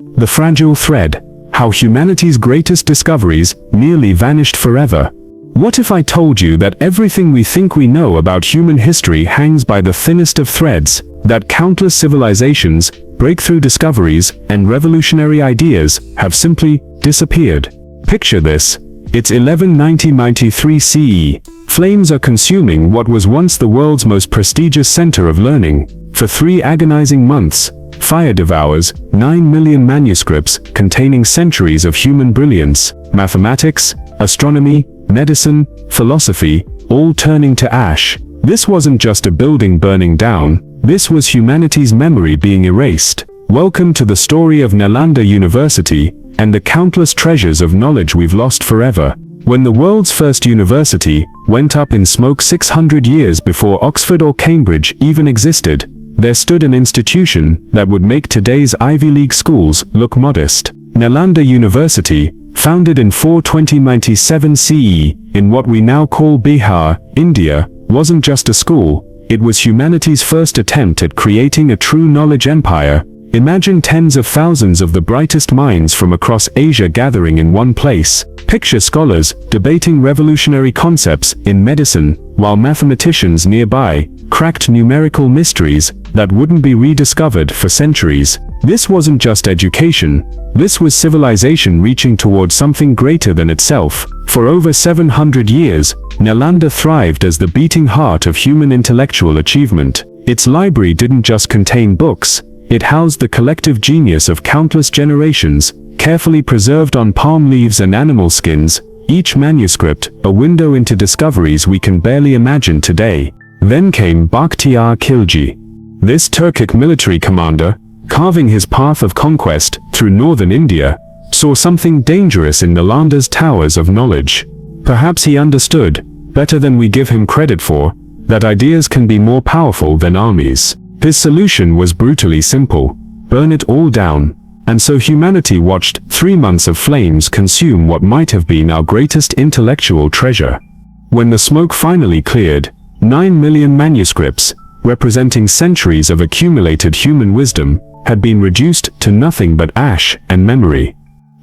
The fragile thread. How humanity's greatest discoveries nearly vanished forever. What if I told you that everything we think we know about human history hangs by the thinnest of threads, that countless civilizations, breakthrough discoveries, and revolutionary ideas have simply disappeared? Picture this. It's 1190-93 CE. Flames are consuming what was once the world's most prestigious center of learning. For 3 agonizing months, fire devours 9 million manuscripts containing centuries of human brilliance, mathematics, astronomy, medicine, philosophy, all turning to ash. This wasn't just a building burning down, this was humanity's memory being erased. Welcome to the story of Nalanda University, and the countless treasures of knowledge we've lost forever. When the world's first university went up in smoke 600 years before Oxford or Cambridge even existed, there stood an institution that would make today's Ivy League schools look modest. Nalanda University, founded in 420-97 CE, in what we now call Bihar, India, wasn't just a school, it was humanity's first attempt at creating a true knowledge empire. Imagine tens of thousands of the brightest minds from across Asia gathering in one place. Picture scholars debating revolutionary concepts in medicine, while mathematicians nearby cracked numerical mysteries that wouldn't be rediscovered for centuries. This wasn't just education, this was civilization reaching toward something greater than itself. For over 700 years, Nalanda thrived as the beating heart of human intellectual achievement. Its library didn't just contain books, it housed the collective genius of countless generations, carefully preserved on palm leaves and animal skins, each manuscript a window into discoveries we can barely imagine today. Then came Bakhtiyar Khilji. This Turkic military commander, carving his path of conquest through northern India, saw something dangerous in Nalanda's towers of knowledge. Perhaps he understood, better than we give him credit for, that ideas can be more powerful than armies. His solution was brutally simple: burn it all down. And so humanity watched 3 months of flames consume what might have been our greatest intellectual treasure. When the smoke finally cleared, 9 million manuscripts, representing centuries of accumulated human wisdom, had been reduced to nothing but ash and memory.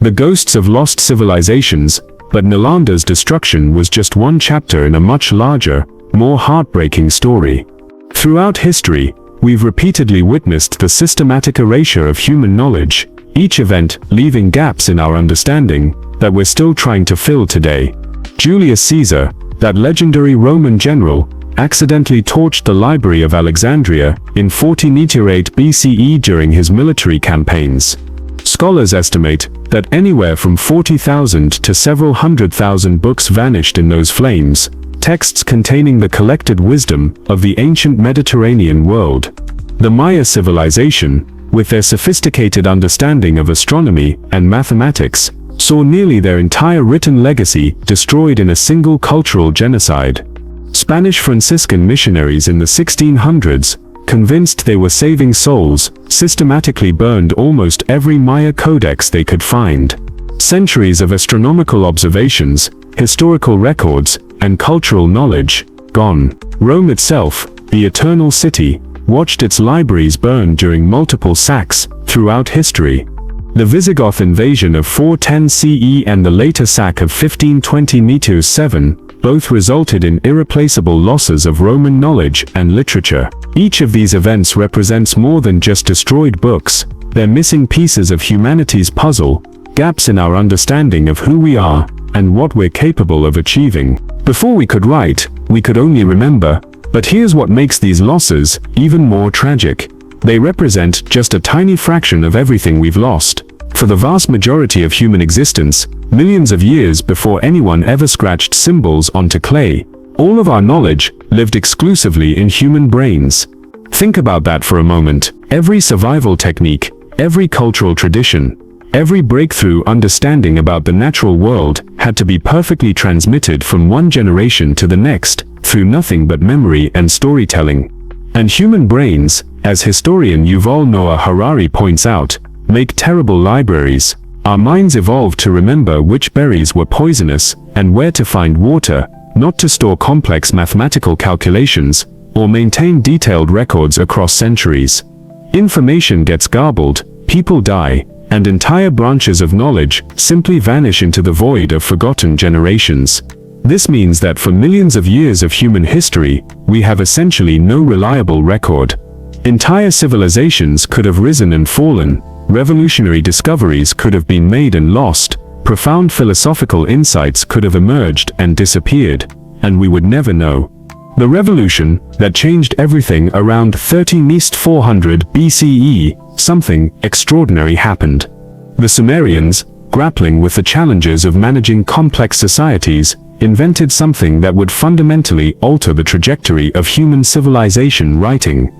The ghosts of lost civilizations, but Nalanda's destruction was just one chapter in a much larger, more heartbreaking story. Throughout history, we've repeatedly witnessed the systematic erasure of human knowledge, each event leaving gaps in our understanding that we're still trying to fill today. Julius Caesar, that legendary Roman general, accidentally torched the Library of Alexandria in 40-88 BCE during his military campaigns. Scholars estimate that anywhere from 40,000 to several 100,000 books vanished in those flames, texts containing the collected wisdom of the ancient Mediterranean world. The Maya civilization, with their sophisticated understanding of astronomy and mathematics, saw nearly their entire written legacy destroyed in a single cultural genocide. Spanish Franciscan missionaries in the 1600s, convinced they were saving souls, systematically burned almost every Maya codex they could find. Centuries of astronomical observations, historical records, and cultural knowledge, gone. Rome itself, the eternal city, watched its libraries burn during multiple sacks throughout history. The Visigoth invasion of 410 CE and the later sack of 1520-7 both resulted in irreplaceable losses of Roman knowledge and literature. Each of these events represents more than just destroyed books, they're missing pieces of humanity's puzzle, gaps in our understanding of who we are and what we're capable of achieving. Before we could write, we could only remember, but here's what makes these losses even more tragic. They represent just a tiny fraction of everything we've lost. For the vast majority of human existence, millions of years before anyone ever scratched symbols onto clay, all of our knowledge lived exclusively in human brains. Think about that for a moment. Every survival technique, every cultural tradition, every breakthrough understanding about the natural world had to be perfectly transmitted from one generation to the next, through nothing but memory and storytelling. And human brains, as historian Yuval Noah Harari points out, make terrible libraries. Our minds evolved to remember which berries were poisonous and where to find water, not to store complex mathematical calculations or maintain detailed records across centuries. Information gets garbled, people die, and entire branches of knowledge simply vanish into the void of forgotten generations. This means that for millions of years of human history, we have essentially no reliable record. Entire civilizations could have risen and fallen, revolutionary discoveries could have been made and lost, profound philosophical insights could have emerged and disappeared, and we would never know. The revolution that changed everything around 13th 400 BCE, something extraordinary happened. The Sumerians, grappling with the challenges of managing complex societies, invented something that would fundamentally alter the trajectory of human civilization: writing.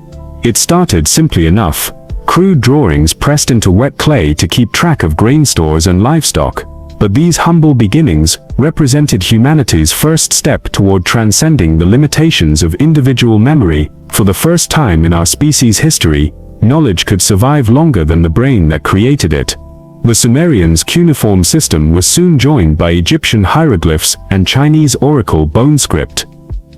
It started simply enough: crude drawings pressed into wet clay to keep track of grain stores and livestock. But these humble beginnings represented humanity's first step toward transcending the limitations of individual memory. For the first time in our species' history, knowledge could survive longer than the brain that created it. The Sumerians' cuneiform system was soon joined by Egyptian hieroglyphs and Chinese oracle bone script.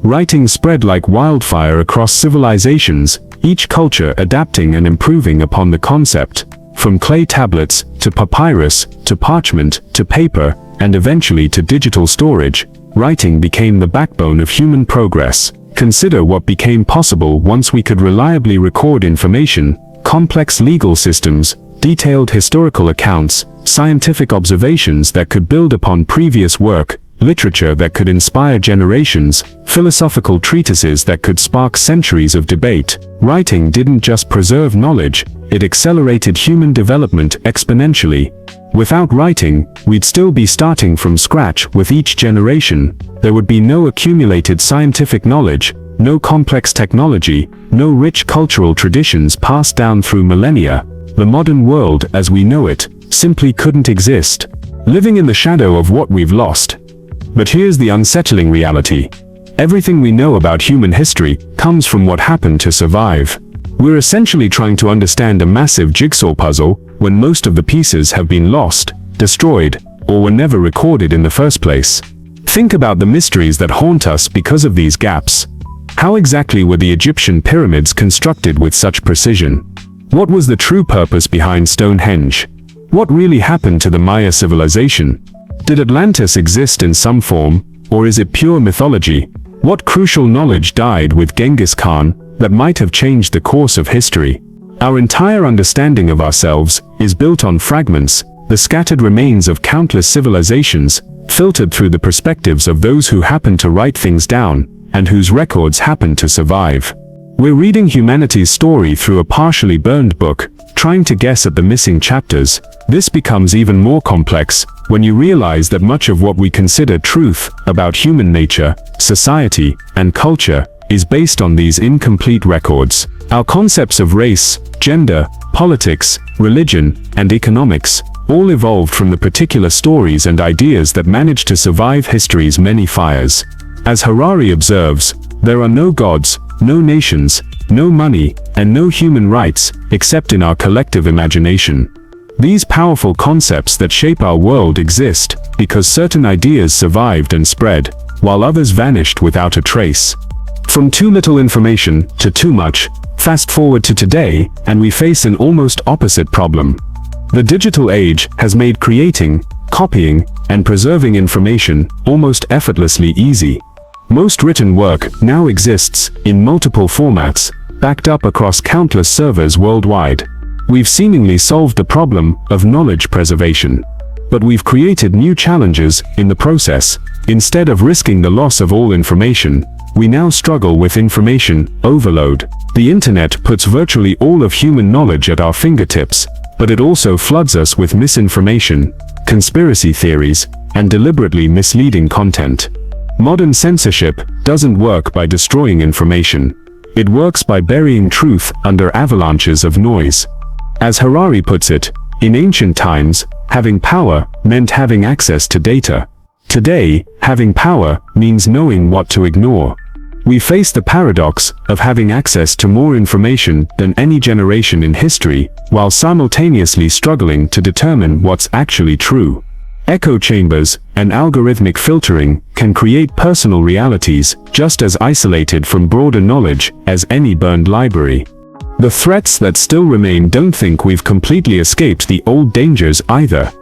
Writing spread like wildfire across civilizations, each culture adapting and improving upon the concept. From clay tablets, to papyrus, to parchment, to paper, and eventually to digital storage, writing became the backbone of human progress. Consider what became possible once we could reliably record information: complex legal systems, detailed historical accounts, scientific observations that could build upon previous work, literature that could inspire generations, philosophical treatises that could spark centuries of debate. Writing didn't just preserve knowledge, it accelerated human development exponentially. Without writing, we'd still be starting from scratch with each generation. There would be no accumulated scientific knowledge, no complex technology, no rich cultural traditions passed down through millennia. The modern world as we know it simply couldn't exist, living in the shadow of what we've lost. But here's the unsettling reality. Everything we know about human history comes from what happened to survive. We're essentially trying to understand a massive jigsaw puzzle when most of the pieces have been lost, destroyed, or were never recorded in the first place. Think about the mysteries that haunt us because of these gaps. How exactly were the Egyptian pyramids constructed with such precision? What was the true purpose behind Stonehenge? What really happened to the Maya civilization? Did Atlantis exist in some form, or is it pure mythology? What crucial knowledge died with Genghis Khan that might have changed the course of history? Our entire understanding of ourselves is built on fragments, the scattered remains of countless civilizations, filtered through the perspectives of those who happen to write things down, and whose records happen to survive. We're reading humanity's story through a partially burned book, trying to guess at the missing chapters. This becomes even more complex when you realize that much of what we consider truth about human nature, society, and culture is based on these incomplete records. Our concepts of race, gender, politics, religion, and economics all evolved from the particular stories and ideas that managed to survive history's many fires. As Harari observes, there are no gods, no nations, no money, and no human rights, except in our collective imagination. These powerful concepts that shape our world exist because certain ideas survived and spread, while others vanished without a trace. From too little information to too much, fast forward to today, and we face an almost opposite problem. The digital age has made creating, copying, and preserving information almost effortlessly easy. Most written work now exists in multiple formats, backed up across countless servers worldwide. We've seemingly solved the problem of knowledge preservation. But we've created new challenges in the process. Instead of risking the loss of all information, we now struggle with information overload. The internet puts virtually all of human knowledge at our fingertips, but it also floods us with misinformation, conspiracy theories, and deliberately misleading content. Modern censorship doesn't work by destroying information. It works by burying truth under avalanches of noise. As Harari puts it, in ancient times, having power meant having access to data. Today, having power means knowing what to ignore. We face the paradox of having access to more information than any generation in history, while simultaneously struggling to determine what's actually true. Echo chambers and algorithmic filtering can create personal realities just as isolated from broader knowledge as any burned library. The threats that still remain don't think we've completely escaped the old dangers either.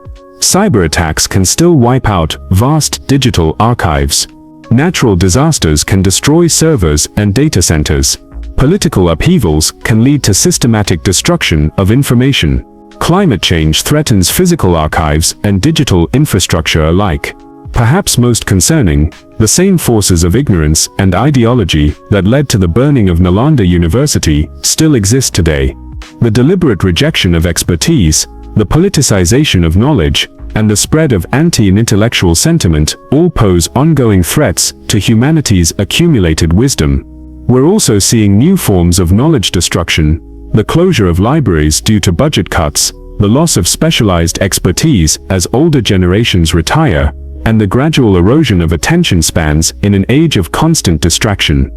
Cyber attacks can still wipe out vast digital archives. Natural disasters can destroy servers and data centers. Political upheavals can lead to systematic destruction of information. Climate change threatens physical archives and digital infrastructure alike. Perhaps most concerning, the same forces of ignorance and ideology that led to the burning of Nalanda University still exist today. The deliberate rejection of expertise, the politicization of knowledge, and the spread of anti-intellectual sentiment all pose ongoing threats to humanity's accumulated wisdom. We're also seeing new forms of knowledge destruction, the closure of libraries due to budget cuts, the loss of specialized expertise as older generations retire, and the gradual erosion of attention spans in an age of constant distraction.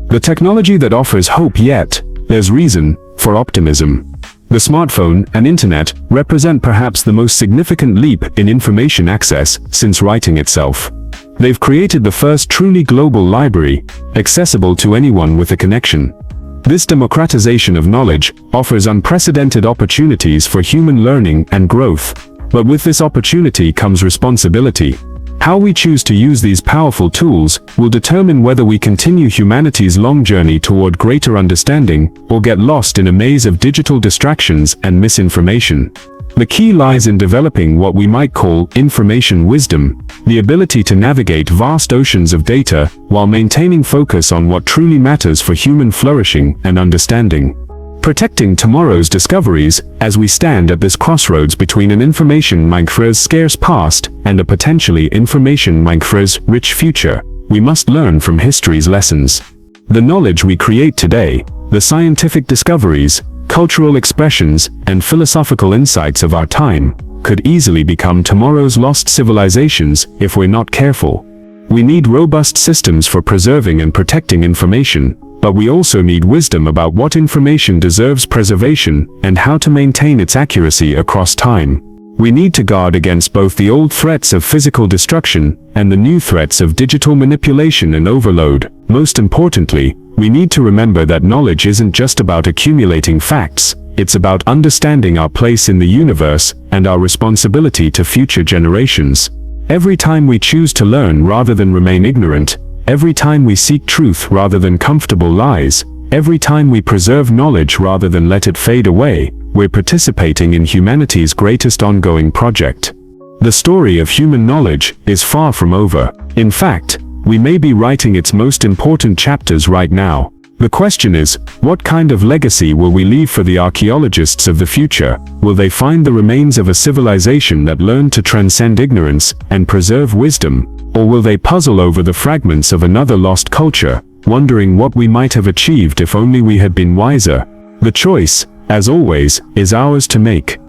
The technology that offers hope, yet there's reason for optimism. The smartphone and internet represent perhaps the most significant leap in information access since writing itself. They've created the first truly global library, accessible to anyone with a connection. This democratization of knowledge offers unprecedented opportunities for human learning and growth. But with this opportunity comes responsibility. How we choose to use these powerful tools will determine whether we continue humanity's long journey toward greater understanding or get lost in a maze of digital distractions and misinformation. The key lies in developing what we might call information wisdom, the ability to navigate vast oceans of data while maintaining focus on what truly matters for human flourishing and understanding. Protecting tomorrow's discoveries as we stand at this crossroads between an information minefielt's scarce past and a potentially information minefielt's rich future, we must learn from history's lessons. The knowledge we create today, the scientific discoveries, cultural expressions, and philosophical insights of our time, could easily become tomorrow's lost civilizations if we're not careful. We need robust systems for preserving and protecting information, but we also need wisdom about what information deserves preservation and how to maintain its accuracy across time. We need to guard against both the old threats of physical destruction and the new threats of digital manipulation and overload. Most importantly, we need to remember that knowledge isn't just about accumulating facts, it's about understanding our place in the universe and our responsibility to future generations. Every time we choose to learn rather than remain ignorant, every time we seek truth rather than comfortable lies, every time we preserve knowledge rather than let it fade away, we're participating in humanity's greatest ongoing project. The story of human knowledge is far from over. In fact, we may be writing its most important chapters right now. The question is, what kind of legacy will we leave for the archaeologists of the future? Will they find the remains of a civilization that learned to transcend ignorance and preserve wisdom? Or will they puzzle over the fragments of another lost culture, wondering what we might have achieved if only we had been wiser? The choice, as always, is ours to make.